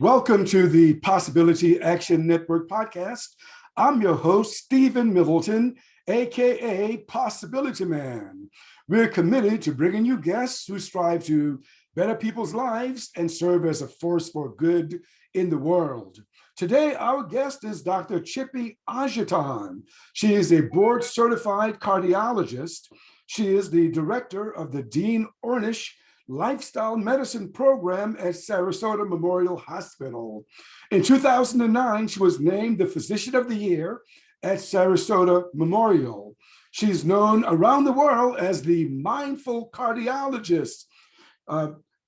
Welcome to the Possibility Action Network podcast. I'm your host, Stephen Middleton, aka Possibility Man. We're committed to bringing you guests who strive to better people's lives and serve as a force for good in the world. Today, our guest is Dr. Chippy Ajetan. She is a board-certified cardiologist. She is the director of the Dean Ornish Lifestyle Medicine Program at Sarasota Memorial Hospital. In 2009, she was named the Physician of the Year at Sarasota Memorial. She's known around the world as the Mindful Cardiologist.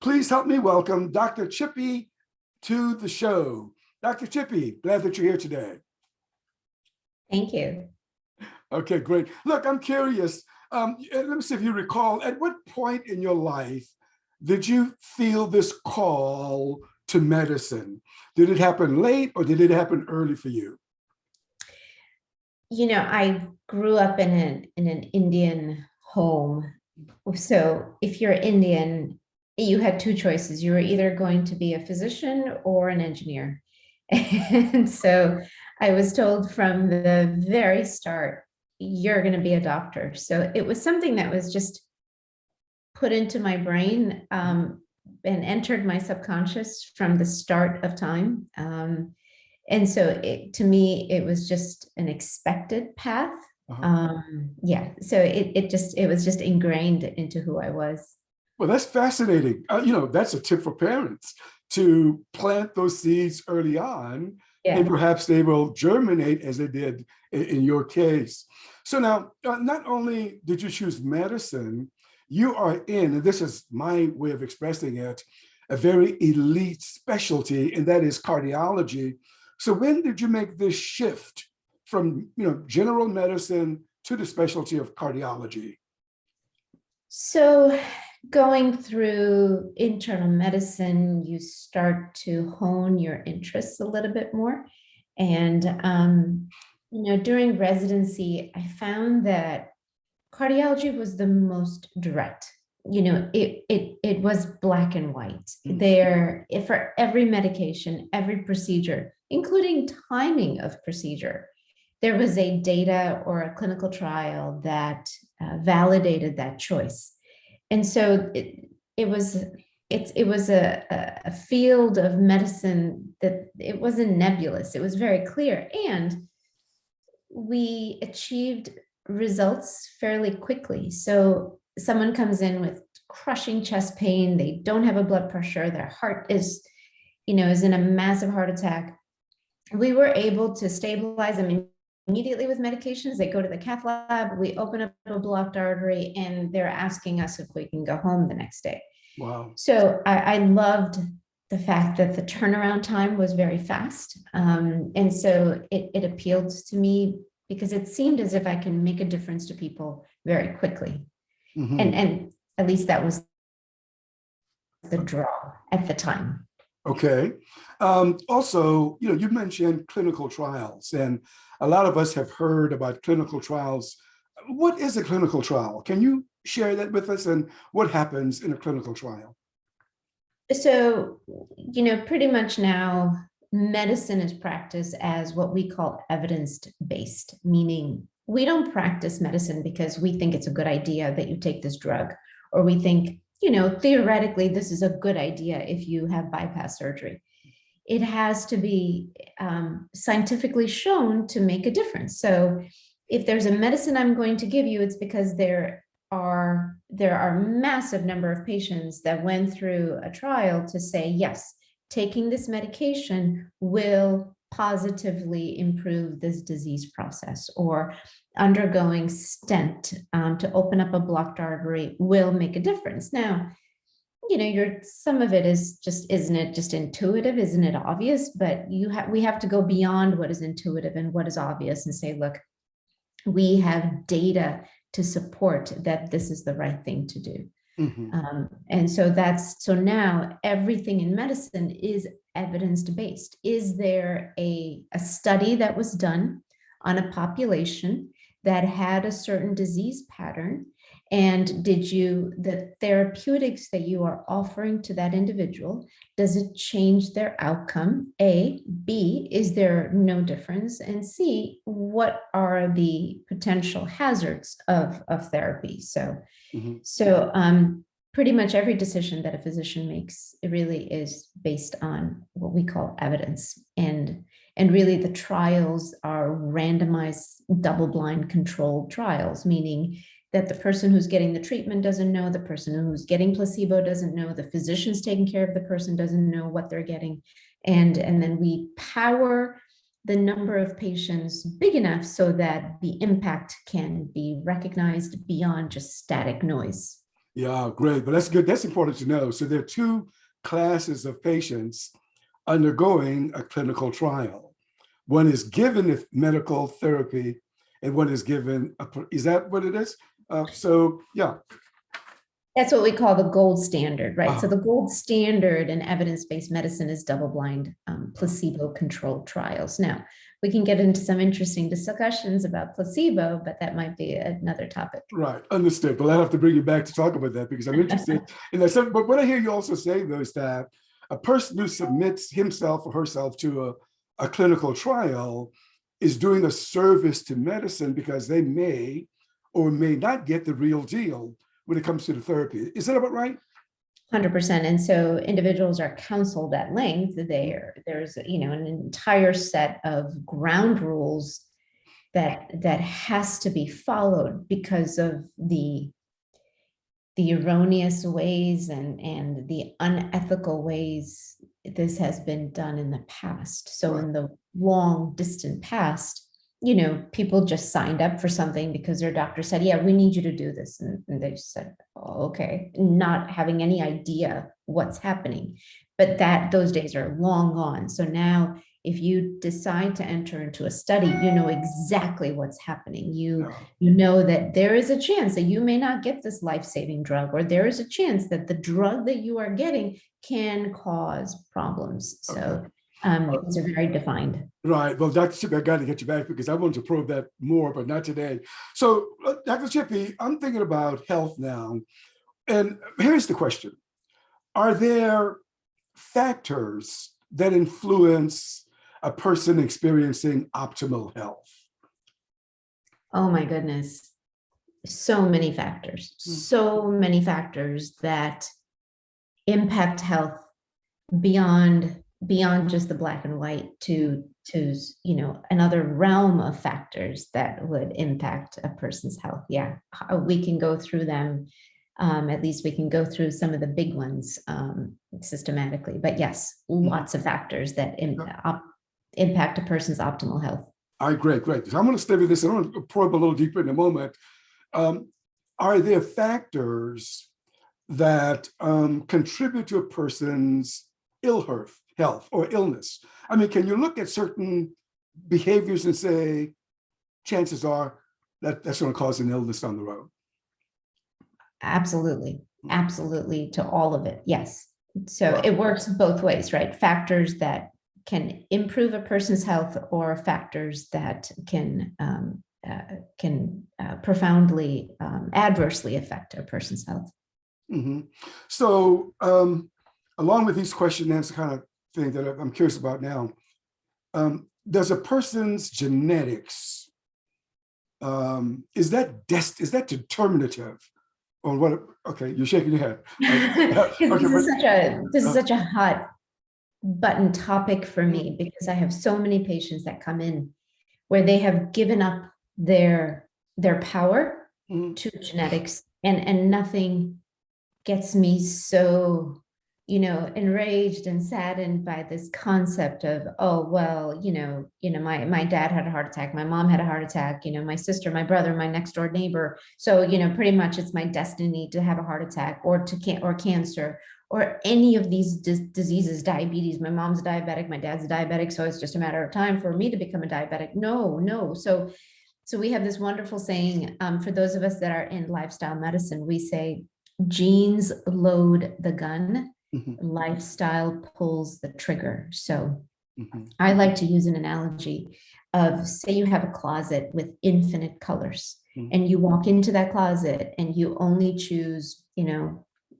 Please help me welcome Dr. Chippy to the show. Dr. Chippy, glad that you're here today. Thank you. Okay, great. Look, I'm curious. Let me see if you recall, at what point in your life did you feel this call to medicine? Did it happen late or did it happen early for you? You know, I grew up in an Indian home. So if you're Indian, you had two choices. You were either going to be a physician or an engineer. And so I was told from the very start, you're going to be a doctor. So it was something that was just put into my brain and entered my subconscious from the start of time. And so to me, it was just an expected path. So it was just ingrained into who I was. Well, that's fascinating. That's a tip for parents to plant those seeds early on, and perhaps they will germinate as they did in your case. So now, not only did you choose medicine, you are in, and this is my way of expressing it, a very elite specialty, and that is cardiology. So when did you make this shift from general medicine to the specialty of cardiology? So going through internal medicine, you start to hone your interests a little bit more. And, during residency, I found that cardiology was the most direct. It was black and white. There, for every medication, every procedure, including timing of procedure, there was a data or a clinical trial that validated that choice. And so it was a field of medicine that it wasn't nebulous. It was very clear, and we achieved results fairly quickly. So someone comes in with crushing chest pain, they don't have a blood pressure, their heart is in a massive heart attack. We were able to stabilize them immediately with medications. They go to the cath lab, we open up a blocked artery, and they're asking us if we can go home the next day. Wow. So I loved the fact that the turnaround time was very fast. And so it appealed to me because it seemed as if I can make a difference to people very quickly. Mm-hmm. And at least that was the draw at the time. Okay. Also, you mentioned clinical trials, and a lot of us have heard about clinical trials. What is a clinical trial? Can you share that with us, and what happens in a clinical trial? So, pretty much now, medicine is practiced as what we call evidence-based, meaning we don't practice medicine because we think it's a good idea that you take this drug, or we think, theoretically, this is a good idea if you have bypass surgery. It has to be scientifically shown to make a difference. So if there's a medicine I'm going to give you, it's because there are massive number of patients that went through a trial to say, yes, taking this medication will positively improve this disease process, or undergoing stent to open up a blocked artery will make a difference. Now, some of it is just, isn't it just intuitive? Isn't it obvious? But we have to go beyond what is intuitive and what is obvious and say, look, we have data to support that this is the right thing to do. Mm-hmm. And so now everything in medicine is evidence-based. Is there a study that was done on a population that had a certain disease pattern, And the therapeutics that you are offering to that individual, does it change their outcome? A, B, is there no difference? And C, what are the potential hazards of therapy? So, Mhm. pretty much every decision that a physician makes, it really is based on what we call evidence. And really the trials are randomized, double-blind controlled trials, meaning that the person who's getting the treatment doesn't know, the person who's getting placebo doesn't know, the physician's taking care of the person doesn't know what they're getting. And then we power the number of patients big enough so that the impact can be recognized beyond just static noise. Yeah, great. But that's good. That's important to know. So there are two classes of patients undergoing a clinical trial. One is given the medical therapy, and one is given is that what it is? So yeah. That's what we call the gold standard, right? So Uh-huh. the gold standard in evidence-based medicine is double-blind, placebo-controlled trials. Now, we can get into some interesting discussions about placebo, but that might be another topic. Right, understood. But I'll have to bring you back to talk about that because I'm interested in that. But what I hear you also say, though, is that a person who submits himself or herself to a clinical trial is doing a service to medicine because they may or may not get the real deal when it comes to the therapy. Is that about right? 100%. And so individuals are counseled at length. There's an entire set of ground rules that has to be followed because of the erroneous ways and the unethical ways this has been done in the past. So Right. in the long distant past, people just signed up for something because their doctor said, yeah, we need you to do this. And they just said, oh, okay, not having any idea what's happening. But those days are long gone. So now if you decide to enter into a study, you know exactly what's happening. You know that there is a chance that you may not get this life-saving drug, or there is a chance that the drug that you are getting can cause problems. So Okay. these are very defined. Right. Well, Dr. Chippy, I got to get you back because I wanted to probe that more, but not today. So, Dr. Chippy, I'm thinking about health now. And here's the question. Are there factors that influence a person experiencing optimal health? Oh my goodness. So many factors, that impact health beyond just the black and white to another realm of factors that would impact a person's health. Yeah, we can go through them. At least we can go through some of the big ones systematically. But yes, lots of factors that impact a person's optimal health. All right, great. So I'm going to study this. I want to probe a little deeper in a moment. Are there factors that contribute to a person's ill health or illness? I mean, can you look at certain behaviors and say, chances are that that's going to cause an illness down the road? Absolutely to all of it. Yes. So it works both ways, right? Factors that can improve a person's health, or factors that can profoundly adversely affect a person's health. Mm-hmm. So along with these question and answer kind of thing that I'm curious about now, does a person's genetics, is that determinative on what? Okay, you're shaking your head. This is such a hot button topic for me, because I have so many patients that come in where they have given up their power to genetics, and nothing gets me so enraged and saddened by this concept of, oh, well, my dad had a heart attack, my mom had a heart attack, my sister, my brother, my next door neighbor. So, pretty much it's my destiny to have a heart attack, or cancer, or any of these diseases, diabetes. My mom's diabetic, my dad's diabetic, so it's just a matter of time for me to become a diabetic. No. So we have this wonderful saying, for those of us that are in lifestyle medicine, we say, genes load the gun, lifestyle pulls the trigger. So I like to use an analogy of, say you have a closet with infinite colors, Mhm. and you walk into that closet and you only choose,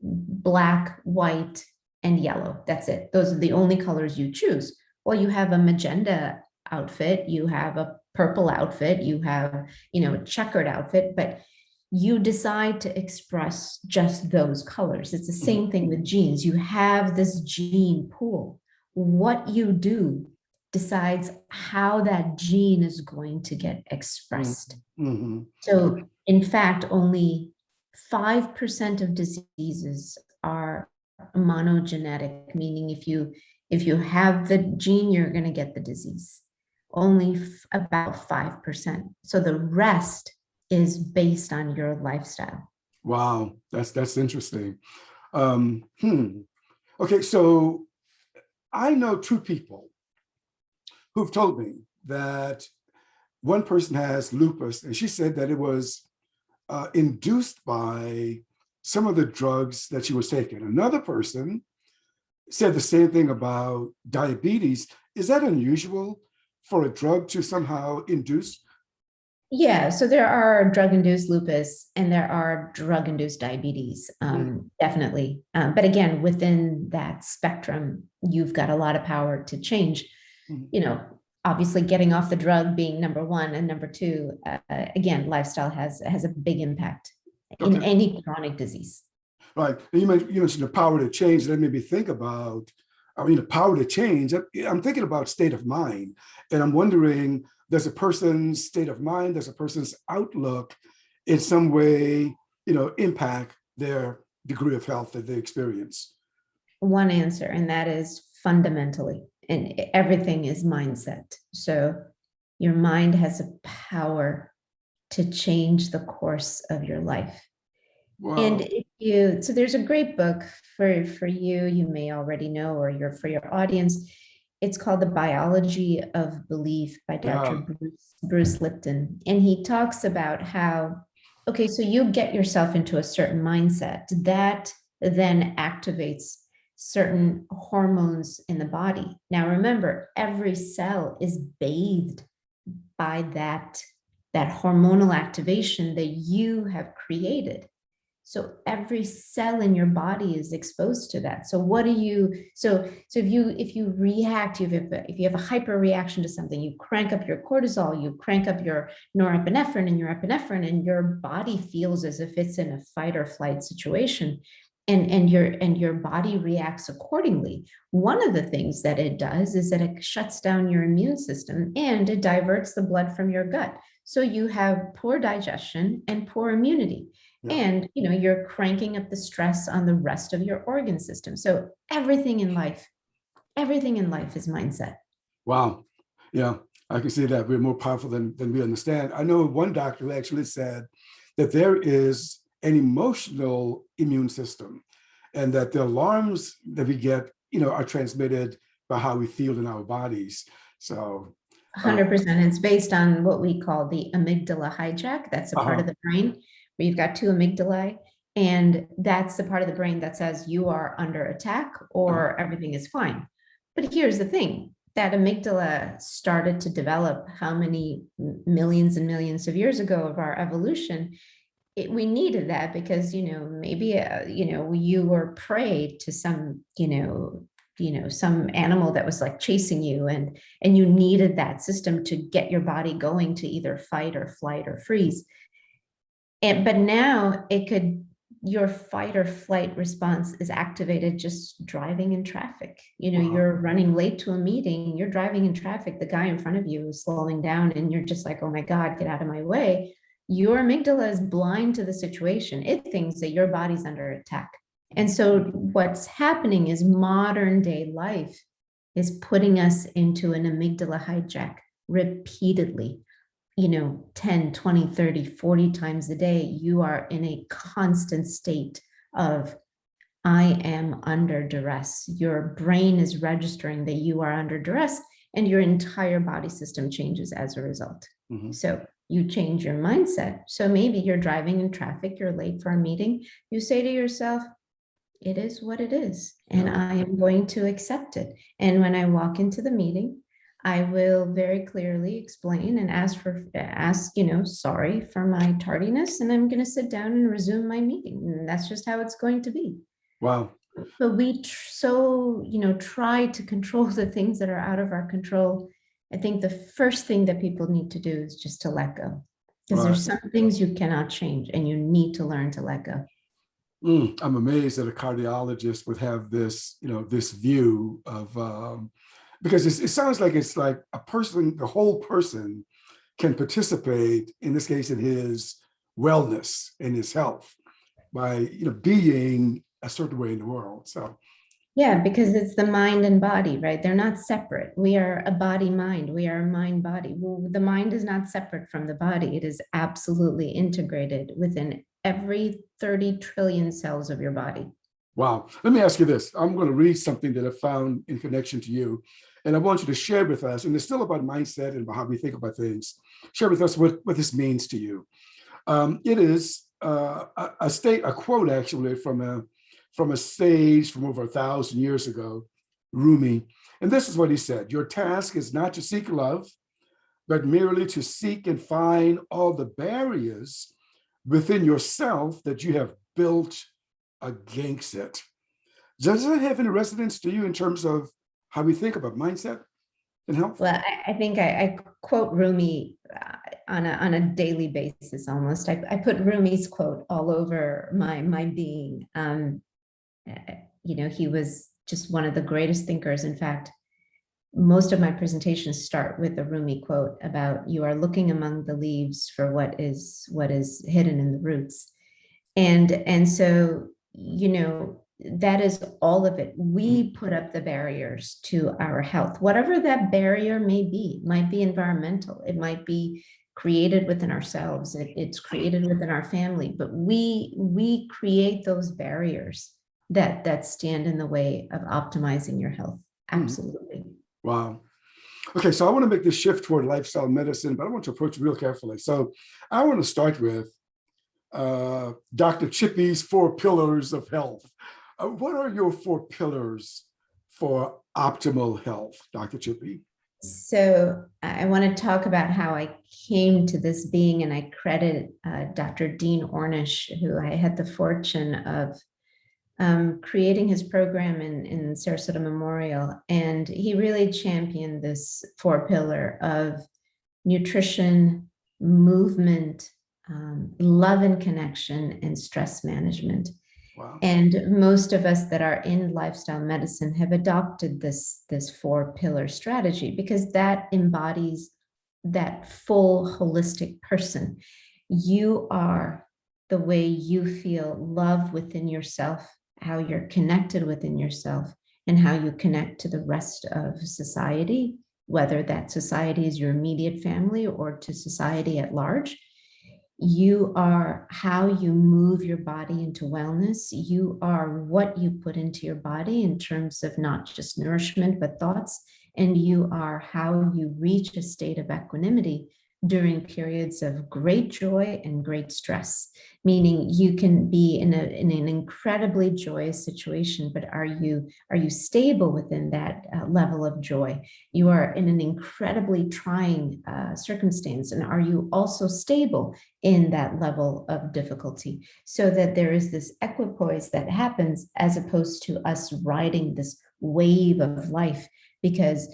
black, white, and yellow. That's it. Those are the only colors you choose. Well, you have a magenta outfit, you have a purple outfit, you have, a checkered outfit, but you decide to express just those colors. It's the same thing with genes. You have this gene pool. What you do decides how that gene is going to get expressed. Mhm. So, in fact, only 5% of diseases are monogenetic, meaning if you have the gene, you're going to get the disease. Only about 5%. So the rest is based on your lifestyle. Wow, that's interesting. Um, hmm. Okay, so I know two people who've told me that one person has lupus, and she said that it was induced by some of the drugs that she was taking. Another person said the same thing about diabetes. Is that unusual for a drug to somehow induce? Yeah, so there are drug-induced lupus and there are drug-induced diabetes, definitely. But again, within that spectrum, you've got a lot of power to change. Mhm. Obviously getting off the drug being number one, and number two, again, lifestyle has a big impact in Okay, any chronic disease. right. And you mentioned the power to change. That made me think about, the power to change. I'm thinking about state of mind, and I'm wondering, does a person's state of mind, does a person's outlook in some way, impact their degree of health that they experience? One answer, and that is fundamentally, and everything is mindset. So your mind has a power to change the course of your life. And Wow. so there's a great book for you, you may already know, or for your audience. It's called The Biology of Belief by Dr. Yeah. Bruce Lipton. And he talks about how, okay, so you get yourself into a certain mindset that then activates certain hormones in the body. Now, remember, every cell is bathed by that hormonal activation that you have created. So every cell in your body is exposed to that. So what do you, so if you react, if you have a hyper reaction to something, you crank up your cortisol, you crank up your norepinephrine and your epinephrine, and your body feels as if it's in a fight or flight situation. And your body reacts accordingly. One of the things that it does is that it shuts down your immune system and it diverts the blood from your gut. So you have poor digestion and poor immunity. Yeah. And you're cranking up the stress on the rest of your organ system. So everything in life is mindset. Wow. Yeah, I can see that we're more powerful than we understand. I know one doctor who actually said that there is an emotional immune system, and that the alarms that we get, are transmitted by how we feel in our bodies. So, 100%. It's based on what we call the amygdala hijack. That's a part uh-huh. of the brain where you've got two amygdalae. And that's the part of the brain that says you are under attack or everything is fine. But here's the thing, that amygdala started to develop how many millions and millions of years ago of our evolution. We needed that because maybe you were prey to some some animal that was like chasing you, and you needed that system to get your body going to either fight or flight or freeze. But now your fight or flight response is activated just driving in traffic. You're running late to a meeting, you're driving in traffic, the guy in front of you is slowing down, and you're just like, oh my God, get out of my way. Your amygdala is blind to the situation. It thinks that your body's under attack. And so what's happening is modern day life is putting us into an amygdala hijack repeatedly. 10, 20, 30, 40 times a day. You are in a constant state of, I am under duress. Your brain is registering that you are under duress, and your entire body system changes as a result. Mm-hmm. So you change your mindset. So maybe you're driving in traffic, you're late for a meeting. You say to yourself, it is what it is, and I am going to accept it. And when I walk into the meeting, I will very clearly explain and sorry for my tardiness, and I'm going to sit down and resume my meeting. And that's just how it's going to be. Wow. But we try to control the things that are out of our control. I think the first thing that people need to do is just to let go, because there's some things you cannot change, and you need to learn to let go. I'm amazed that a cardiologist would have this, this view of, because it sounds like it's like a person, the whole person can participate, in this case, in his wellness and his health by, being a certain way in the world. So, Yeah, because it's the mind and body, right? They're not separate. We are a body mind. We are a mind body. Well, the mind is not separate from the body. It is absolutely integrated within every 30 trillion cells of your body. wow. Let me ask you this. I'm going to read something that I found in connection to you, and I want you to share with us, and it's still about mindset and about how we think about things. Share with us what this means to you. It is a quote actually from a sage from over 1,000 years ago, Rumi. And this is what he said: your task is not to seek love, but merely to seek and find all the barriers within yourself that you have built against it. Does that have any resonance to you in terms of how we think about mindset and health? Well, I think I quote Rumi on a daily basis almost. I put Rumi's quote all over my being. He was just one of the greatest thinkers. In fact, most of my presentations start with a Rumi quote about you are looking among the leaves for what is hidden in the roots. And so, that is all of it. We put up the barriers to our health, whatever that barrier may be. It might be environmental, it might be created within ourselves, it's created within our family, but we create those barriers that stand in the way of optimizing your health. Absolutely. Wow. Okay, so I want to make this shift toward lifestyle medicine, but I want to approach it real carefully. So I want to start with Dr. Chippy's 4 pillars of health. What are your 4 pillars for optimal health, Dr. Chippy? So I want to talk about how I came to this being, and I credit Dr. Dean Ornish, who I had the fortune of creating his program in Sarasota Memorial. And he really championed this 4 pillar of nutrition, movement, love and connection, and stress management. Wow. And most of us that are in lifestyle medicine have adopted this 4 pillar strategy, because that embodies that full holistic person. You are the way you feel love within yourself, how you're connected within yourself, and how you connect to the rest of society, whether that society is your immediate family or to society at large. You are how you move your body into wellness. You are what you put into your body in terms of not just nourishment, but thoughts. And you are how you reach a state of equanimity during periods of great joy and great stress, meaning you can be in an incredibly joyous situation, but are you stable within that level of joy? You are in an incredibly trying circumstance, and are you also stable in that level of difficulty, so that there is this equipoise that happens, as opposed to us riding this wave of life, because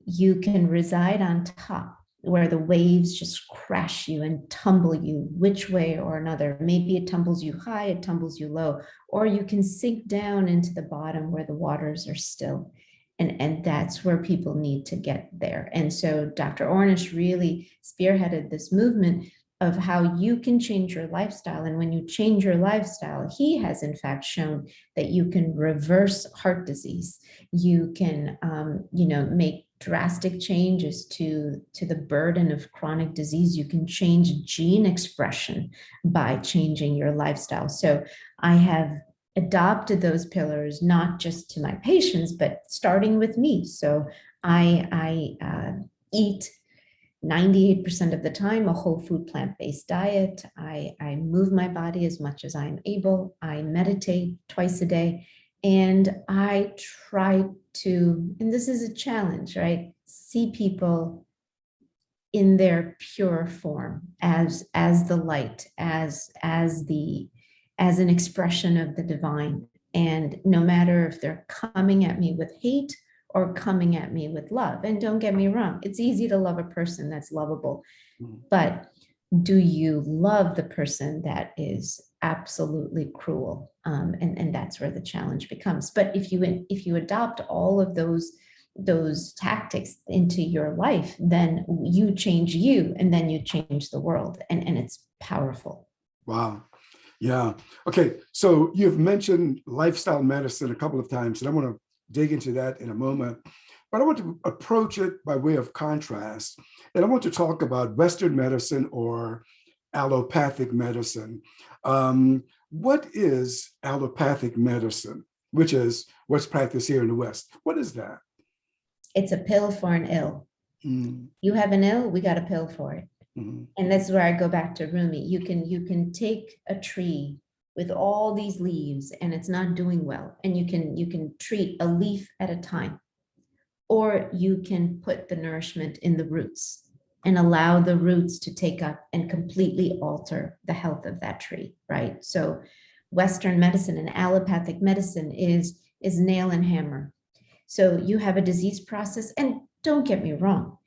you can reside on top where the waves just crash you and tumble you which way or another. Maybe it tumbles you high, it tumbles you low, or you can sink down into the bottom where the waters are still. And that's where people need to get there. And so Dr. Ornish really spearheaded this movement of how you can change your lifestyle. And when you change your lifestyle, he has in fact shown that you can reverse heart disease. You can, make drastic changes to the burden of chronic disease. You can change gene expression by changing your lifestyle. So I have adopted those pillars, not just to my patients, but starting with me. So I eat 98% of the time a whole food plant-based diet. I move my body as much as I'm able. I meditate twice a day. And I try to, and this is a challenge, right? See people in their pure form as the light, as an expression of the divine. And no matter if they're coming at me with hate or coming at me with love. And don't get me wrong, it's easy to love a person that's lovable, but do you love the person that is absolutely cruel? And that's where the challenge becomes. But if you adopt all of those tactics into your life, then you change you, and then you change the world, and it's powerful. Wow. Yeah. Okay. So you've mentioned lifestyle medicine a couple of times, and I want to dig into that in a moment. But I want to approach it by way of contrast. And I want to talk about Western medicine or allopathic medicine. What is allopathic medicine, which is what's practiced here in the West? What is that? It's a pill for an ill. You have an ill, we got a pill for it. And that's where I go back to Rumi. You can take a tree with all these leaves and it's not doing well, and you can treat a leaf at a time, or you can put the nourishment in the roots and allow the roots to take up and completely alter the health of that tree, right? So Western medicine and allopathic medicine is nail and hammer. So you have a disease process, and don't get me wrong,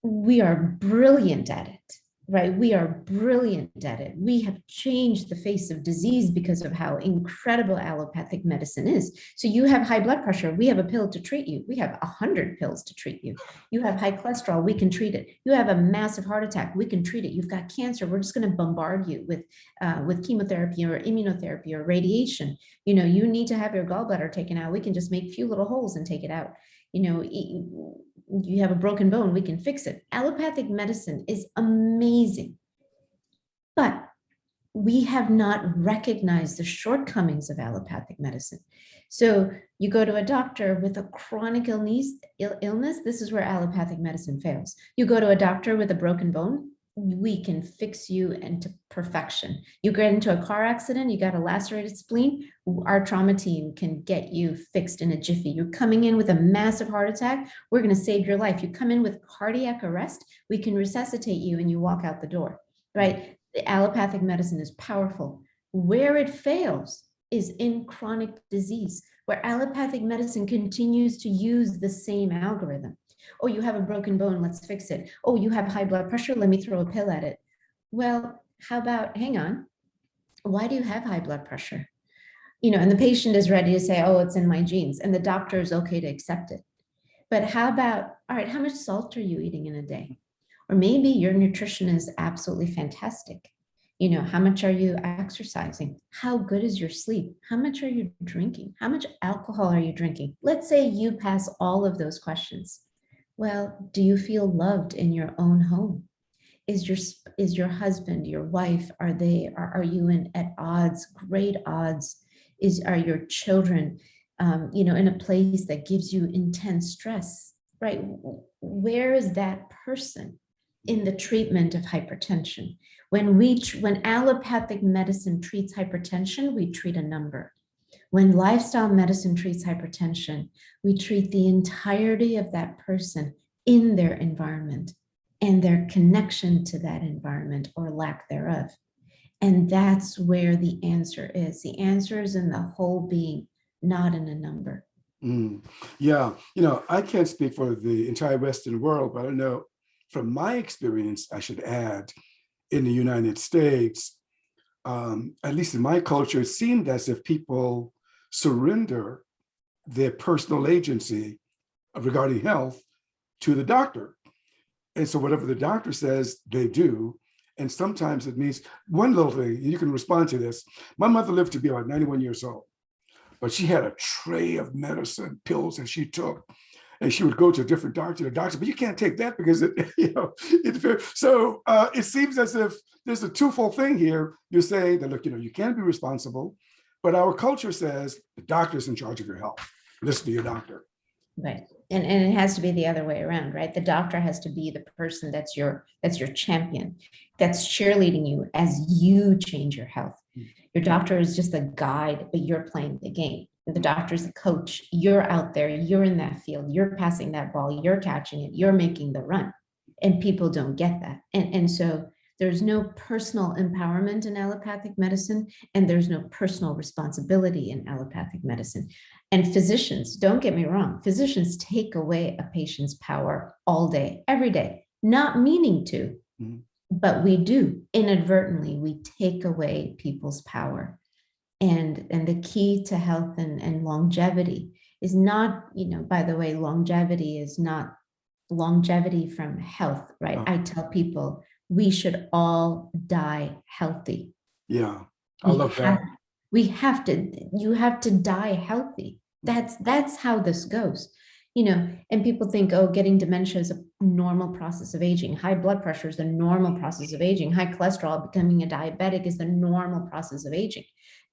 we are brilliant at it, right? We are brilliant at it. We have changed the face of disease because of how incredible allopathic medicine is. So you have high blood pressure, we have a pill to treat you. We have 100 pills to treat you. You have high cholesterol, we can treat it. You have a massive heart attack, we can treat it. You've got cancer, we're just going to bombard you with chemotherapy or immunotherapy or radiation. You know, you need to have your gallbladder taken out, we can just make few little holes and take it out. You know, you have a broken bone, we can fix it. Allopathic medicine is amazing, but we have not recognized the shortcomings of allopathic medicine. So you go to a doctor with a chronic illness, this is where allopathic medicine fails. You go to a doctor with a broken bone, we can fix you into perfection. You get into a car accident, you got a lacerated spleen, our trauma team can get you fixed in a jiffy. You're coming in with a massive heart attack, we're going to save your life. You come in with cardiac arrest, we can resuscitate you and you walk out the door, right? The allopathic medicine is powerful. Where it fails is in chronic disease, where allopathic medicine continues to use the same algorithm. Oh, you have a broken bone, let's fix it. Oh, you have high blood pressure, let me throw a pill at it. Well, how about, hang on, why do you have high blood pressure? You know, and the patient is ready to say, oh, it's in my genes, and the doctor is okay to accept it. But how about, all right, how much salt are you eating in a day? Or maybe your nutrition is absolutely fantastic. You know, how much are you exercising? How good is your sleep? How much are you drinking? How much alcohol are you drinking? Let's say you pass all of those questions. Well, do you feel loved in your own home? Is your husband, your wife, are you at odds, great odds? Are your children, you know, in a place that gives you intense stress, right? Where is that person in the treatment of hypertension? When allopathic medicine treats hypertension, we treat a number. When lifestyle medicine treats hypertension, we treat the entirety of that person in their environment and their connection to that environment or lack thereof. And that's where the answer is. The answer is in the whole being, not in a number. Yeah, you know, I can't speak for the entire Western world, but I know from my experience, I should add, in the United States, at least in my culture, it seemed as if people surrender their personal agency regarding health to the doctor. And so whatever the doctor says, they do. And sometimes it means, one little thing, you can respond to this. My mother lived to be about 91 years old, but she had a tray of medicine, pills that she took. And she would go to a different doctor, but you can't take that because it, you know, so it seems as if there's a twofold thing here. You're saying that, look, you know, you can be responsible, but our culture says the doctor's in charge of your health. Listen to your doctor. Right. And it has to be the other way around, right? The doctor has to be the person that's your champion, that's cheerleading you as you change your health. Your doctor is just a guide, but you're playing the game. The doctor's the coach. You're out there, you're in that field, you're passing that ball, you're catching it, you're making the run. And people don't get that. And so there's no personal empowerment in allopathic medicine, and there's no personal responsibility in allopathic medicine. And physicians, don't get me wrong, physicians take away a patient's power all day, every day, not meaning to, but we do inadvertently, we take away people's power. And the key to health and longevity is not, by the way, longevity is not longevity from health, right? I tell people we should all die healthy. Yeah, I love that. You have to die healthy. That's how this goes. And people think, oh, getting dementia is a normal process of aging. High blood pressure is the normal process of aging. High cholesterol, becoming a diabetic is the normal process of aging.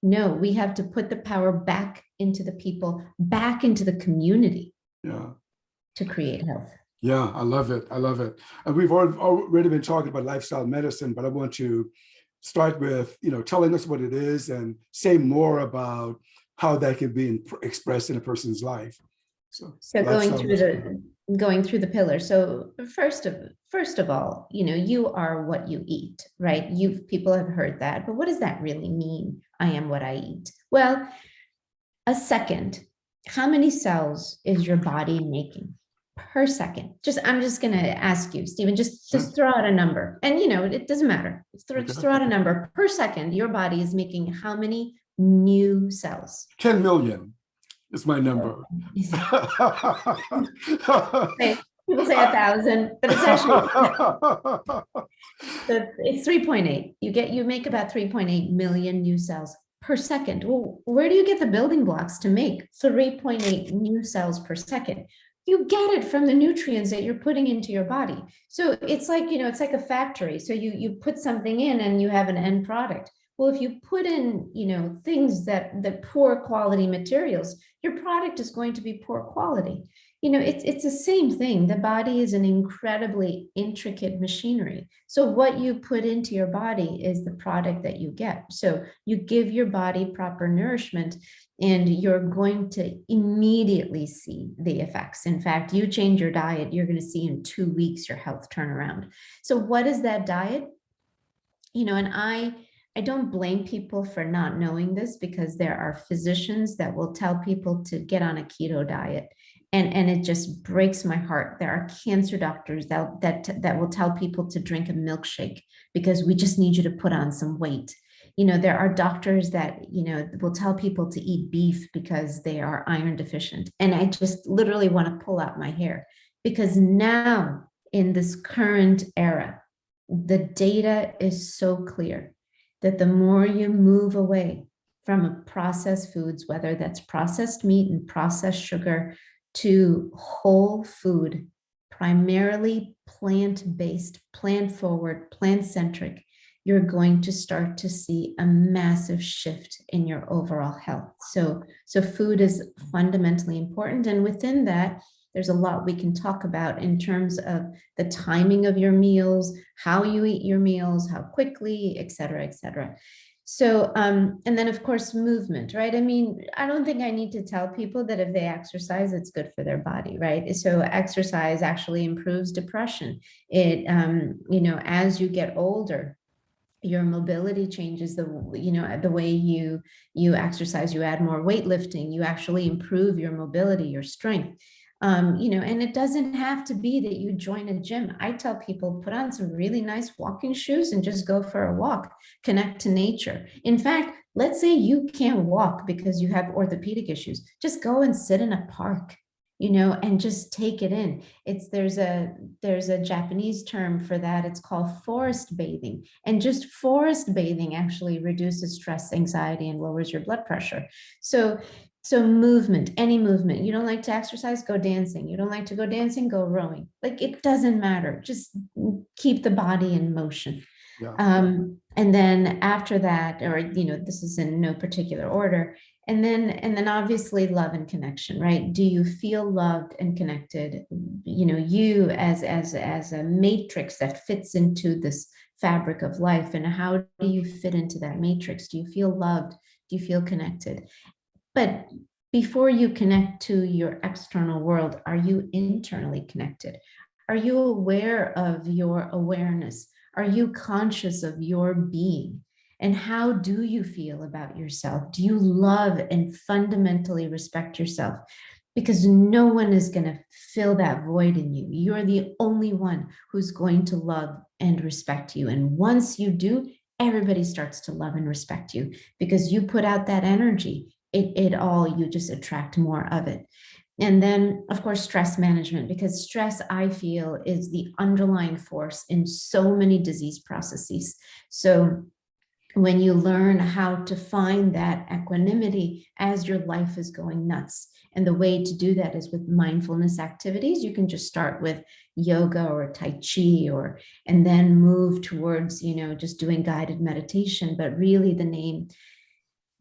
No, we have to put the power back into the people, back into the community to create health. Yeah, I love it. I love it. And we've already been talking about lifestyle medicine, but I want to start with, telling us what it is and say more about how that can be expressed in a person's life. So going through the pillars. So first of all, you are what you eat, right? People have heard that, but what does that really mean? I am what I eat. Well, a second, how many cells is your body making per second? I'm just going to ask you, Stephen, just throw out a number. And, it doesn't matter. Throw out a number per second. Your body is making how many new cells? 10 million is my number. Okay. People say 1,000, but it's actually, it's 3.8. You make about 3.8 million new cells per second. Well, where do you get the building blocks to make 3.8 new cells per second? You get it from the nutrients that you're putting into your body. So it's like, it's like a factory. So you put something in and you have an end product. Well, if you put in, things that poor quality materials, your product is going to be poor quality. It's the same thing. The body is an incredibly intricate machinery. So what you put into your body is the product that you get. So you give your body proper nourishment and you're going to immediately see the effects. In fact, you change your diet, you're going to see in 2 weeks your health turn around. So what is that diet? And I don't blame people for not knowing this, because there are physicians that will tell people to get on a keto diet. And it just breaks my heart. There are cancer doctors that will tell people to drink a milkshake because we just need you to put on some weight. There are doctors that, will tell people to eat beef because they are iron deficient. And I just literally want to pull out my hair, because now in this current era, the data is so clear that the more you move away from processed foods, whether that's processed meat and processed sugar, to whole food, primarily plant-based, plant-forward, plant-centric, you're going to start to see a massive shift in your overall health. So food is fundamentally important. And within that, there's a lot we can talk about in terms of the timing of your meals, how you eat your meals, how quickly, et cetera, et cetera. So, and then of course, movement, right? I mean, I don't think I need to tell people that if they exercise, it's good for their body, right? So exercise actually improves depression. It, as you get older, your mobility changes. The way you exercise, you add more weightlifting, you actually improve your mobility, your strength. And it doesn't have to be that you join a gym. I tell people, put on some really nice walking shoes and just go for a walk, connect to nature. In fact, let's say you can't walk because you have orthopedic issues. Just go and sit in a park, and just take it in. There's a Japanese term for that. It's called forest bathing. And just forest bathing actually reduces stress, anxiety, and lowers your blood pressure. So movement, any movement. You don't like to exercise, go dancing. You don't like to go dancing, go rowing. Like, it doesn't matter. Just keep the body in motion. Yeah. And then after that, or, this is in no particular order. And then obviously love and connection, right? Do you feel loved and connected? You as a matrix that fits into this fabric of life. And how do you fit into that matrix? Do you feel loved? Do you feel connected? But before you connect to your external world, are you internally connected? Are you aware of your awareness? Are you conscious of your being? And how do you feel about yourself? Do you love and fundamentally respect yourself? Because no one is going to fill that void in you. You're the only one who's going to love and respect you. And once you do, everybody starts to love and respect you because you put out that energy. You just attract more of it. And then, of course, stress management, because stress, I feel, is the underlying force in so many disease processes. So when you learn how to find that equanimity as your life is going nuts, and the way to do that is with mindfulness activities. You can just start with yoga or Tai Chi, and then move towards, just doing guided meditation. But really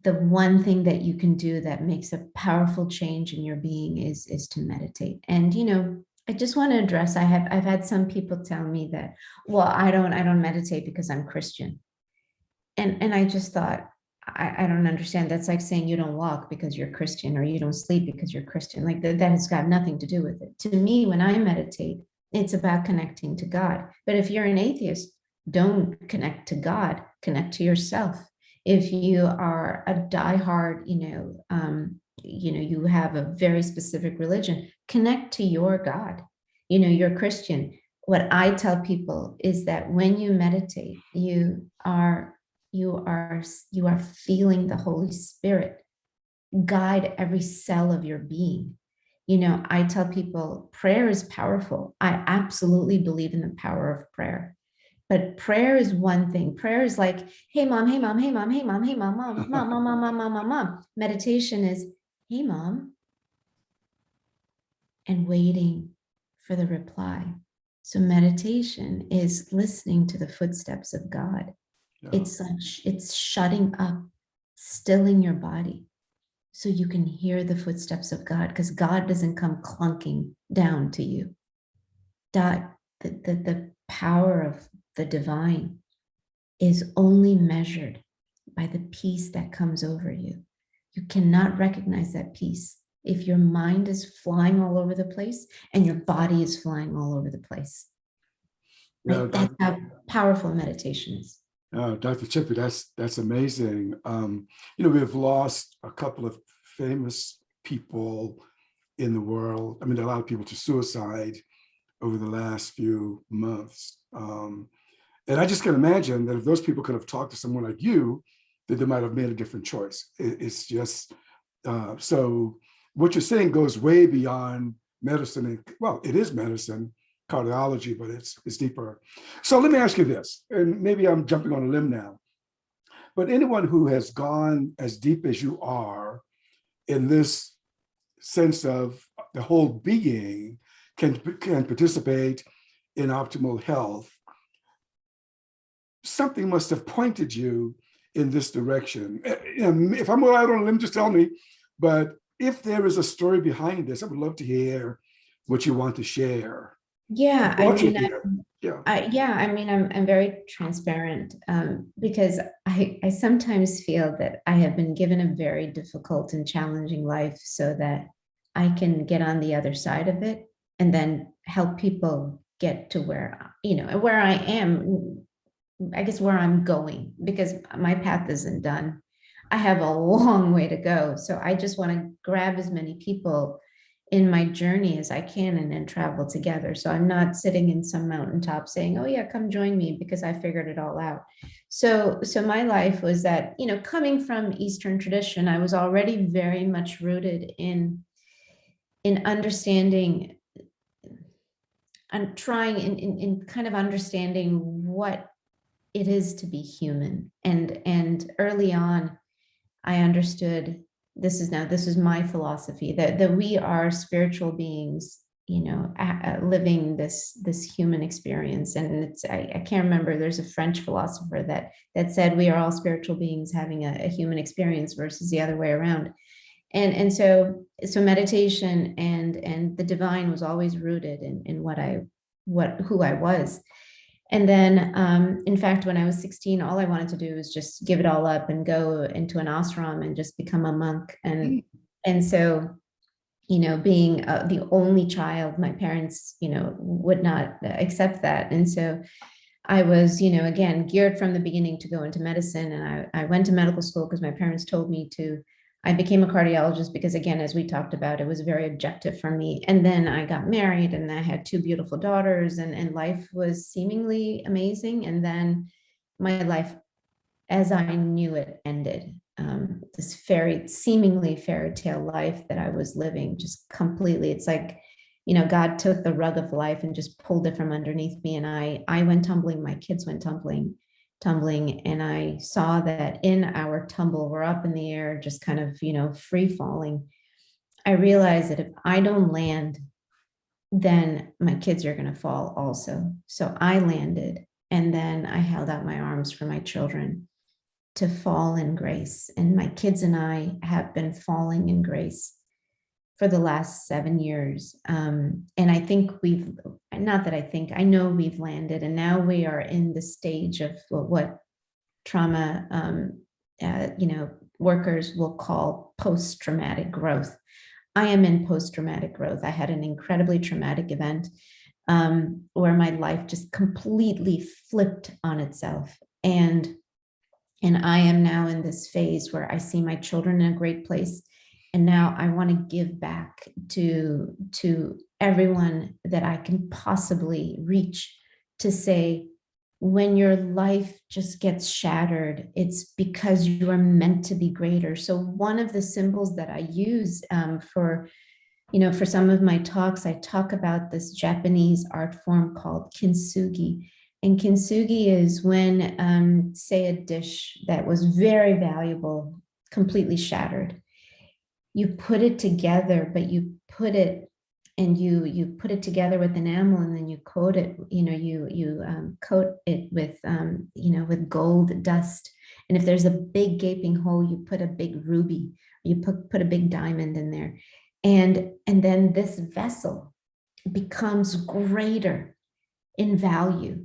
the one thing that you can do that makes a powerful change in your being is to meditate. And, I just want to address, I've had some people tell me that, well, I don't meditate because I'm Christian. And I just thought, I don't understand. That's like saying you don't walk because you're Christian, or you don't sleep because you're Christian. Like that has got nothing to do with it. To me, when I meditate, it's about connecting to God. But if you're an atheist, don't connect to God, connect to yourself. If you are a diehard, you have a very specific religion, connect to your God. You're Christian. What I tell people is that when you meditate, you are feeling the Holy Spirit guide every cell of your being. I tell people prayer is powerful. I absolutely believe in the power of prayer. But prayer is one thing. Prayer is like, hey mom, hey mom, hey mom, hey mom, hey mom, mom, mom, mom, mom, mom, mom, mom, mom. Meditation is, hey mom, and waiting for the reply. So meditation is listening to the footsteps of God. Yeah. It's shutting up, stilling your body so you can hear the footsteps of God, because God doesn't come clunking down to you. The power of the divine is only measured by the peace that comes over you. You cannot recognize that peace if your mind is flying all over the place and your body is flying all over the place. Right? That's how powerful meditation is. Dr. Chippy, that's amazing. We've lost a couple of famous people in the world. I mean, a lot of people to suicide over the last few months. And I just can imagine that if those people could have talked to someone like you, that they might have made a different choice. It's just, so what you're saying goes way beyond medicine. And, it is medicine, cardiology, but it's deeper. So let me ask you this, and maybe I'm jumping on a limb now, but anyone who has gone as deep as you are in this sense of the whole being can participate in optimal health. Something must have pointed you in this direction. If I'm out on a limb, just tell me. But if there is a story behind this, I would love to hear what you want to share. Yeah, I'm very transparent because I sometimes feel that I have been given a very difficult and challenging life so that I can get on the other side of it and then help people get to where I am, I guess where I'm going, because my path isn't done. I have a long way to go. So I just want to grab as many people in my journey as I can and then travel together. So I'm not sitting in some mountaintop saying, oh yeah, come join me because I figured it all out. So my life was that, coming from Eastern tradition, I was already very much rooted in understanding and trying in kind of understanding what it is to be human. And early on, I understood this is my philosophy that we are spiritual beings, living this human experience. And it's I can't remember. There's a French philosopher that said we are all spiritual beings having a human experience versus the other way around. And so meditation and the divine was always rooted in who I was. And then, in fact, when I was 16, all I wanted to do was just give it all up and go into an ashram and just become a monk. And And so, being the only child, my parents, would not accept that. And so I was, again, geared from the beginning to go into medicine. And I went to medical school because my parents told me to. I became a cardiologist because, again, as we talked about, it was very objective for me. And then I got married and I had two beautiful daughters, and life was seemingly amazing. And then my life, as I knew it, ended. This seemingly fairy tale life that I was living, just completely. It's like, God took the rug of life and just pulled it from underneath me, and I went tumbling. My kids went tumbling, and I saw that in our tumble, we're up in the air, just kind of, free falling. I realized that if I don't land, then my kids are going to fall also. So I landed, and then I held out my arms for my children to fall in grace. And my kids and I have been falling in grace for the last 7 years. And I think I know we've landed, and now we are in the stage of what trauma, workers will call post-traumatic growth. I am in post-traumatic growth. I had an incredibly traumatic event where my life just completely flipped on itself. And I am now in this phase where I see my children in a great place. And now I want to give back to everyone that I can possibly reach, to say, when your life just gets shattered, it's because you are meant to be greater. So one of the symbols that I use for some of my talks, I talk about this Japanese art form called kintsugi. And kintsugi is when, say, a dish that was very valuable completely shattered. You put it together, but you put it together with enamel, and then you coat it. You coat it with gold dust. And if there's a big gaping hole, you put a big ruby. You put a big diamond in there, and then this vessel becomes greater in value,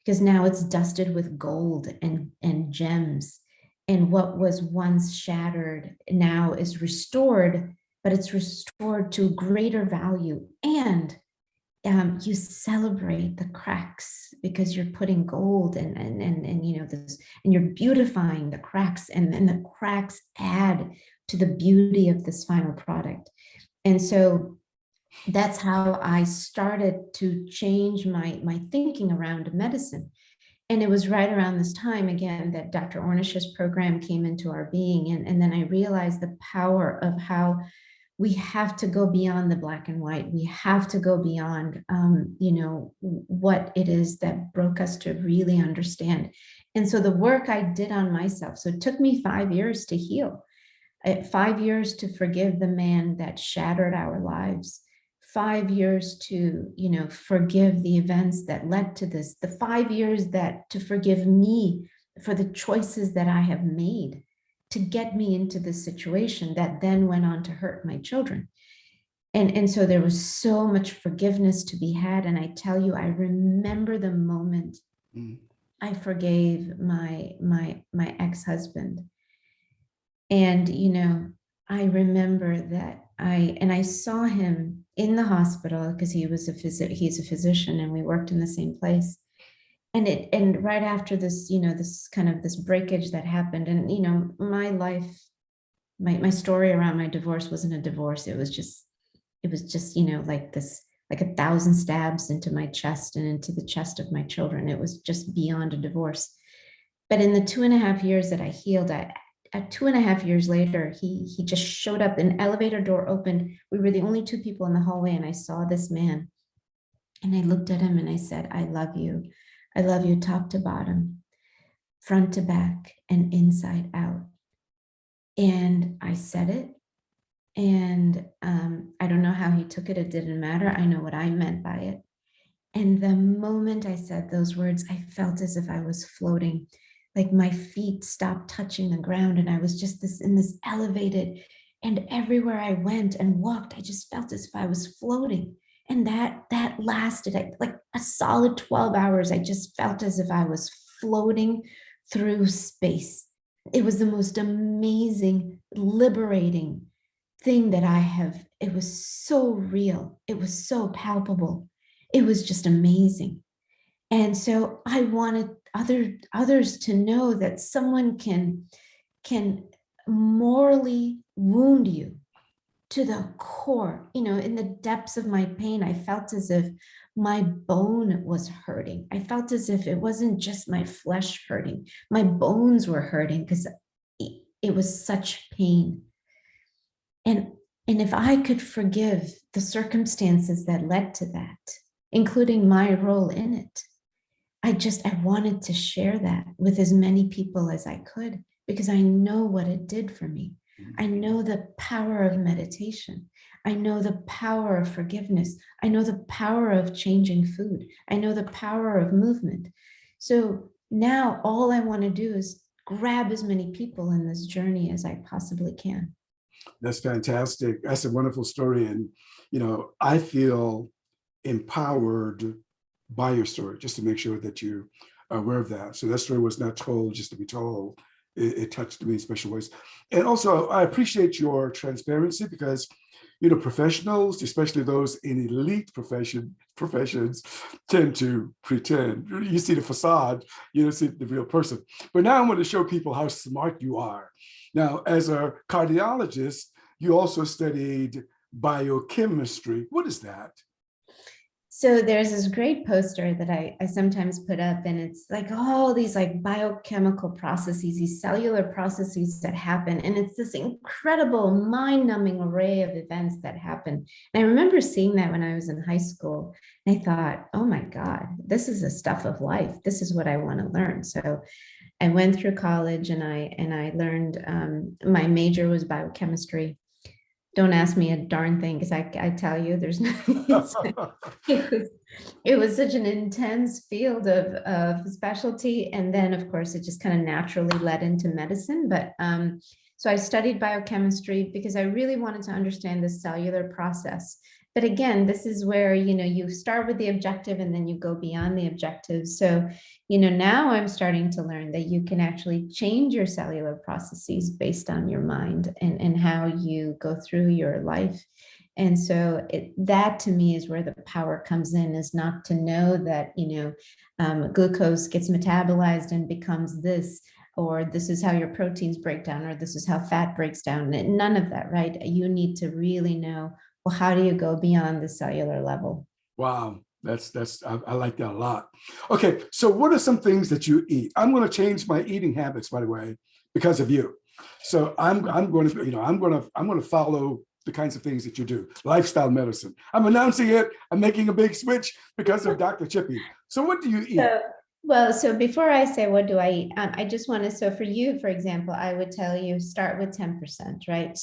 because now it's dusted with gold and gems. And what was once shattered now is restored, but it's restored to greater value. And you celebrate the cracks because you're putting gold and this, and you're beautifying the cracks, and then the cracks add to the beauty of this final product. And so that's how I started to change my thinking around medicine. And it was right around this time, again, that Dr. Ornish's program came into our being. And then I realized the power of how we have to go beyond the black and white. We have to go beyond, what it is that broke us, to really understand. And so the work I did on myself, so it took me 5 years to heal, 5 years to forgive the man that shattered our lives, 5 years to, forgive the events that led to this, the 5 years to forgive me for the choices that I have made to get me into this situation that then went on to hurt my children. And so there was so much forgiveness to be had. And I tell you, I remember the moment I forgave my ex-husband. And, I remember that I saw him in the hospital, because he's a physician, and we worked in the same place. And right after this, this kind of this breakage that happened, and, my life, my story around my divorce wasn't a divorce. It was just, like this, like 1,000 stabs into my chest and into the chest of my children. It was just beyond a divorce. But in the 2.5 years that I healed, at 2.5 years later, he just showed up. An elevator door opened. We were the only two people in the hallway, and I saw this man. And I looked at him and I said, I love you. I love you top to bottom, front to back, and inside out. And I said it. And I don't know how he took it. It didn't matter. I know what I meant by it. And the moment I said those words, I felt as if I was floating. Like my feet stopped touching the ground, and I was just in this elevated, and everywhere I went and walked, I just felt as if I was floating. And that lasted like a solid 12 hours. I just felt as if I was floating through space. It was the most amazing, liberating thing that it was so real. It was so palpable. It was just amazing. And so I wanted others to know that someone can morally wound you to the core. In the depths of my pain, I felt as if my bone was hurting. I felt as if it wasn't just my flesh hurting, my bones were hurting because it was such pain. And if I could forgive the circumstances that led to that, including my role in it, I wanted to share that with as many people as I could, because I know what it did for me. I know the power of meditation. I know the power of forgiveness. I know the power of changing food. I know the power of movement. So now all I want to do is grab as many people in this journey as I possibly can. That's fantastic. That's a wonderful story. And, I feel empowered by your story, just to make sure that you are aware of that. So that story was not told just to be told. It touched me in special ways. And also, I appreciate your transparency because, professionals, especially those in elite professions, tend to pretend. You see the facade, you don't see the real person. But now I want to show people how smart you are. Now, as a cardiologist, you also studied biochemistry. What is that? So there's this great poster that I sometimes put up, and it's like all these like biochemical processes, these cellular processes that happen. And it's this incredible mind-numbing array of events that happen. And I remember seeing that when I was in high school. And I thought, oh my God, this is the stuff of life. This is what I want to learn. So I went through college and I learned, my major was biochemistry. Don't ask me a darn thing, because I tell you, there's nothing. It was such an intense field of specialty. And then, of course, it just kind of naturally led into medicine. But so I studied biochemistry because I really wanted to understand the cellular process. But again, this is where, you start with the objective and then you go beyond the objective. So, now I'm starting to learn that you can actually change your cellular processes based on your mind and how you go through your life. And so that to me is where the power comes in, is not to know that, glucose gets metabolized and becomes this, or this is how your proteins break down, or this is how fat breaks down. None of that, right? You need to really know, well, how do you go beyond the cellular level? Wow, I like that a lot. Okay, so what are some things that you eat? I'm going to change my eating habits, by the way, because of you. So I'm going to follow the kinds of things that you do. Lifestyle medicine. I'm announcing it. I'm making a big switch because of Dr. Chippy. So what do you eat? So before I say what do I eat, I just want to, so for you, for example, I would tell you start with 10%, right?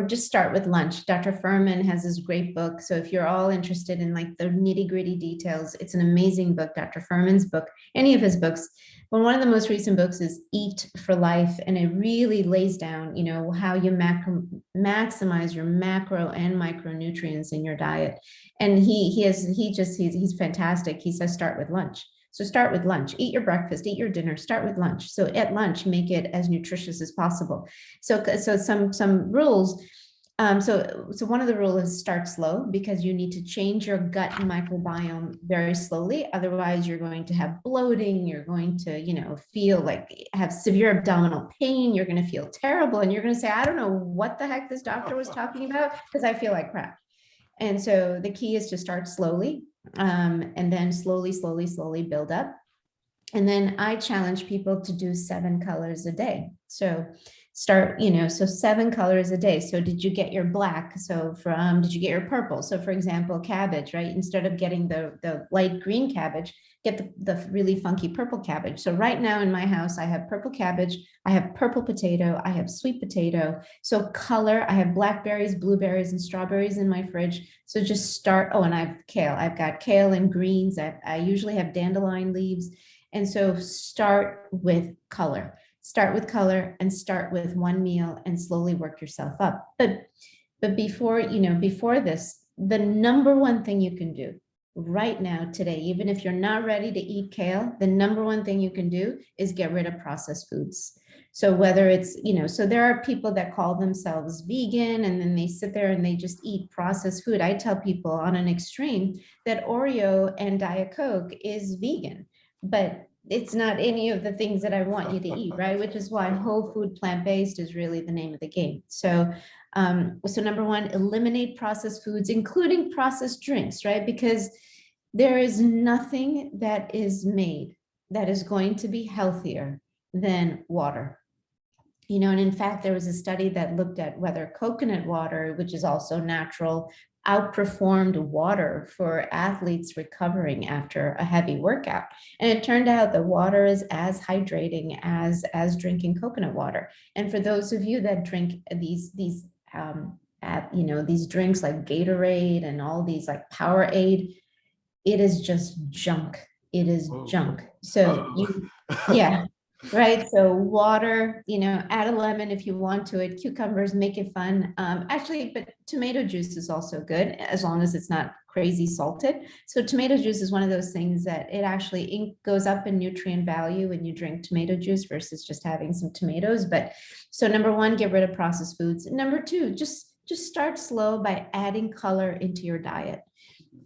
Just start with lunch. Dr. Furman has this great book. So if you're all interested in like the nitty gritty details, it's an amazing book, Dr. Furman's book, any of his books. But one of the most recent books is Eat for Life. And it really lays down, how you maximize your macro and micronutrients in your diet. And he's fantastic. He says, start with lunch. So start with lunch, eat your breakfast, eat your dinner, start with lunch. So at lunch, make it as nutritious as possible. So some rules. So one of the rules is start slow, because you need to change your gut microbiome very slowly. Otherwise, you're going to have bloating. You're going to, feel like have severe abdominal pain. You're going to feel terrible. And you're going to say, I don't know what the heck this doctor was talking about, because I feel like crap. And so the key is to start slowly, and then slowly build up. And then I challenge people to do 7 colors a day. So start, so 7 colors a day. So did you get your black? So did you get your purple? So for example, cabbage, right? Instead of getting the light green cabbage, get the really funky purple cabbage. So right now in my house, I have purple cabbage, I have purple potato, I have sweet potato. So color, I have blackberries, blueberries, and strawberries in my fridge. So just start, and I have kale. I've got kale and greens. I usually have dandelion leaves. And so start with color. Start with color and start with one meal and slowly work yourself up. But before this, the number one thing you can do right now, today, even if you're not ready to eat kale, the number one thing you can do is get rid of processed foods. So whether it's, so there are people that call themselves vegan and then they sit there and they just eat processed food. I tell people on an extreme that Oreo and Diet Coke is vegan, but it's not any of the things that I want you to eat, right? Which is why whole food plant-based is really the name of the game. So number one, eliminate processed foods, including processed drinks, right? Because there is nothing that is made that is going to be healthier than water. And in fact, there was a study that looked at whether coconut water, which is also natural, outperformed water for athletes recovering after a heavy workout. And it turned out that water is as hydrating as drinking coconut water. And for those of you that drink these drinks like Gatorade and all these like Powerade, it is just junk. It is junk. So yeah. Right. So water, add a lemon if you want to it, cucumbers, make it fun. Actually, but tomato juice is also good as long as it's not crazy salted. So tomato juice is one of those things that it actually goes up in nutrient value when you drink tomato juice versus just having some tomatoes. But so number one, get rid of processed foods. Number two, just start slow by adding color into your diet.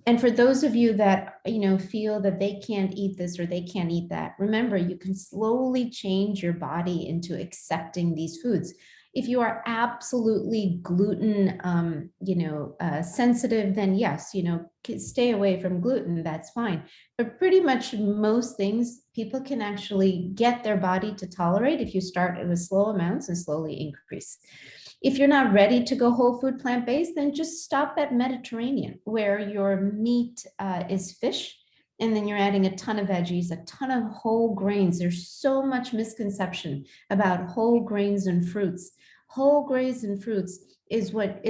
And for those of you that, feel that they can't eat this or they can't eat that, remember, you can slowly change your body into accepting these foods. If you are absolutely gluten, sensitive, then yes, stay away from gluten, that's fine. But pretty much most things people can actually get their body to tolerate if you start with slow amounts and slowly increase. If you're not ready to go whole food plant-based, then just stop at Mediterranean, where your meat is fish, and then you're adding a ton of veggies, a ton of whole grains. There's so much misconception about whole grains and fruits. Whole grains and fruits is what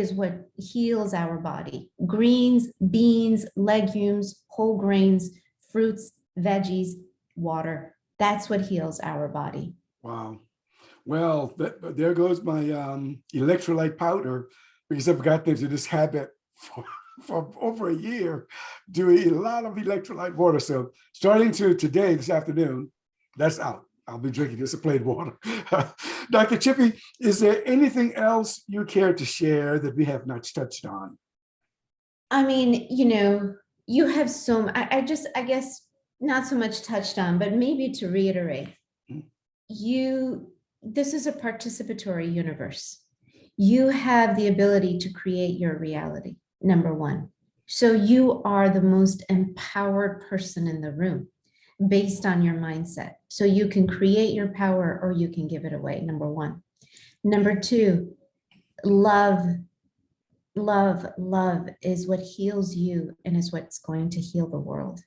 heals our body. Greens, beans, legumes, whole grains, fruits, veggies, water. That's what heals our body. Wow. Well, there goes my electrolyte powder, because I've gotten into this habit for over a year, doing a lot of electrolyte water. So starting today, this afternoon, that's out. I'll be drinking just plain water. Dr. Chippy, is there anything else you care to share that we have not touched on? I mean, you have I guess not so much touched on, but maybe to reiterate, this is a participatory universe. You have the ability to create your reality, number one. So you are the most empowered person in the room based on your mindset. So you can create your power or you can give it away, number one. Number two, love is what heals you and is what's going to heal the world.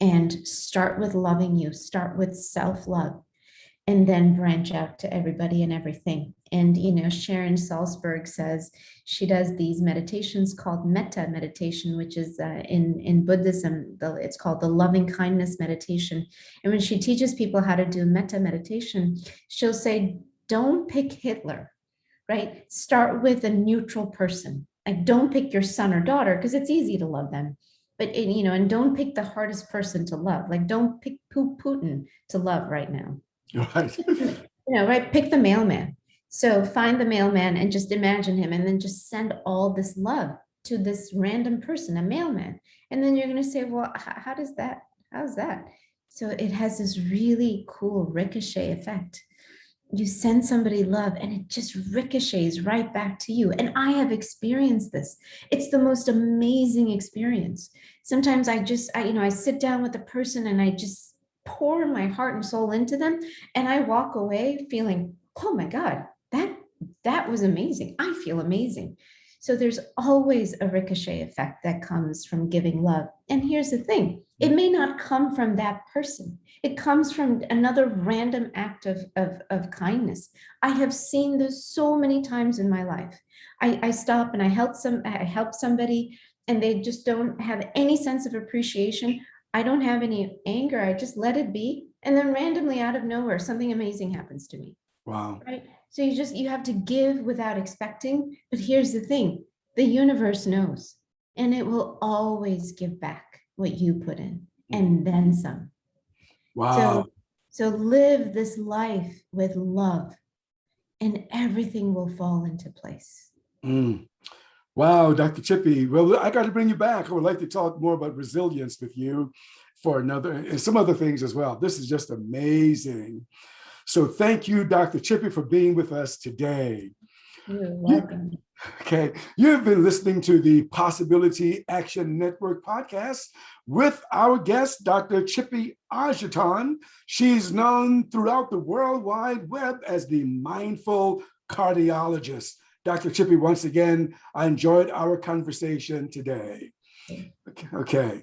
And start with loving you, start with self-love, and then branch out to everybody and everything. And, Sharon Salzberg says she does these meditations called metta meditation, which is in Buddhism, it's called the loving kindness meditation. And when she teaches people how to do metta meditation, she'll say, don't pick Hitler, right? Start with a neutral person. Like, don't pick your son or daughter because it's easy to love them. But, and don't pick the hardest person to love. Like, don't pick Putin to love right now. Right. Right. Pick the mailman. So find the mailman and just imagine him and then just send all this love to this random person, a mailman. And then you're going to say, well, how's that? So it has this really cool ricochet effect. You send somebody love and it just ricochets right back to you. And I have experienced this. It's the most amazing experience. Sometimes I sit down with a person and I just pour my heart and soul into them. And I walk away feeling, oh my God, that was amazing. I feel amazing. So there's always a ricochet effect that comes from giving love. And here's the thing, it may not come from that person. It comes from another random act of kindness. I have seen this so many times in my life. I stop and I help somebody and they just don't have any sense of appreciation. I don't have any anger. I just let it be. And then randomly out of nowhere, something amazing happens to me. Wow. Right. So you have to give without expecting. But here's the thing, the universe knows, and it will always give back what you put in and then some. Wow. So live this life with love and everything will fall into place. Mm. Wow, Dr. Chippy. Well, I got to bring you back. I would like to talk more about resilience with you for another and some other things as well. This is just amazing. So thank you, Dr. Chippy, for being with us today. You're welcome. Okay, you've been listening to the Possibility Action Network podcast with our guest, Dr. Chippy Ajartan. She's known throughout the World Wide Web as the Mindful Cardiologist. Dr. Chippy, once again, I enjoyed our conversation today. Okay.